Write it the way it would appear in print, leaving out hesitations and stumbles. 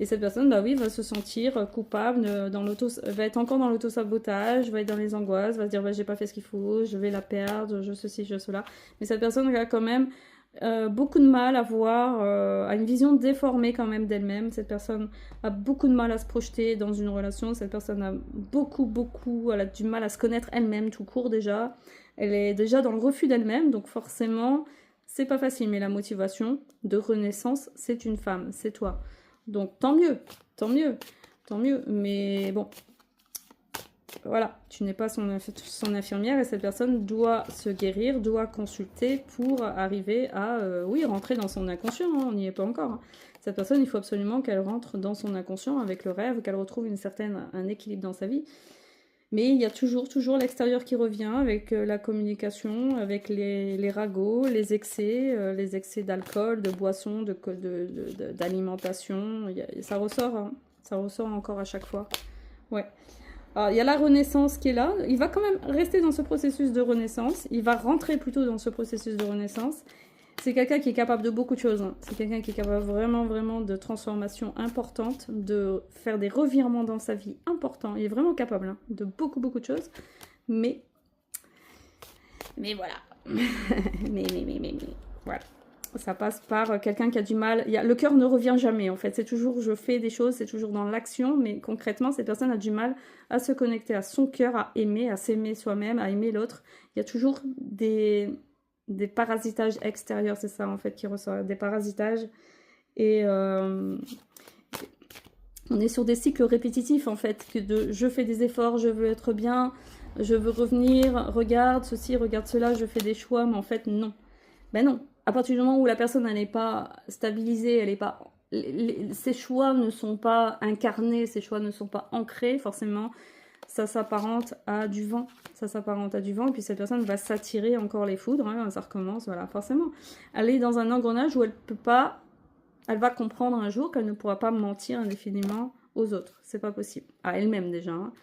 Et cette personne, bah oui, va se sentir coupable, va être encore dans l'auto-sabotage, va être dans les angoisses, va se dire, bah, j'ai pas fait ce qu'il faut, je vais la perdre, je ceci, je cela. Mais cette personne a quand même beaucoup de mal à voir, a une vision déformée quand même d'elle-même. Cette personne a beaucoup de mal à se projeter dans une relation. Cette personne a elle a du mal à se connaître elle-même tout court déjà. Elle est déjà dans le refus d'elle-même, donc forcément, c'est pas facile. Mais la motivation de renaissance, c'est une femme, c'est toi. Donc tant mieux, tant mieux, tant mieux. Mais bon, voilà, tu n'es pas son infirmière et cette personne doit se guérir, doit consulter pour arriver à, oui, rentrer dans son inconscient, hein, on n'y est pas encore. Hein. Cette personne, il faut absolument qu'elle rentre dans son inconscient avec le rêve, qu'elle retrouve un équilibre dans sa vie. Mais il y a toujours l'extérieur qui revient avec la communication, avec les ragots, les excès d'alcool, de boissons, d'alimentation. Ça ressort, hein, ça ressort encore à chaque fois. Ouais. Alors, il y a la renaissance qui est là. Il va quand même rester dans ce processus de renaissance. Il va rentrer plutôt dans ce processus de renaissance. C'est quelqu'un qui est capable de beaucoup de choses. Hein. C'est quelqu'un qui est capable vraiment de transformations importantes, de faire des revirements dans sa vie importants. Il est vraiment capable hein, de beaucoup de choses. Mais voilà. mais voilà. Ça passe par quelqu'un qui a du mal. Le cœur ne revient jamais, en fait. C'est toujours, je fais des choses, c'est toujours dans l'action, mais concrètement, cette personne a du mal à se connecter à son cœur, à aimer, à s'aimer soi-même, à aimer l'autre. Il y a toujours des parasitages extérieurs, c'est ça, en fait, qui ressort. Des parasitages. Et on est sur des cycles répétitifs, en fait, je fais des efforts, je veux être bien, je veux revenir, regarde ceci, regarde cela, je fais des choix, mais en fait, non. Ben non. À partir du moment où la personne n'est pas stabilisée, elle est pas, ses choix ne sont pas incarnés, ses choix ne sont pas ancrés, forcément, ça s'apparente à du vent. Ça s'apparente à du vent, et puis cette personne va s'attirer encore les foudres, hein, ça recommence, voilà, forcément. Elle est dans un engrenage où elle va comprendre un jour qu'elle ne pourra pas mentir indéfiniment aux autres. C'est pas possible. À elle-même déjà. Hein.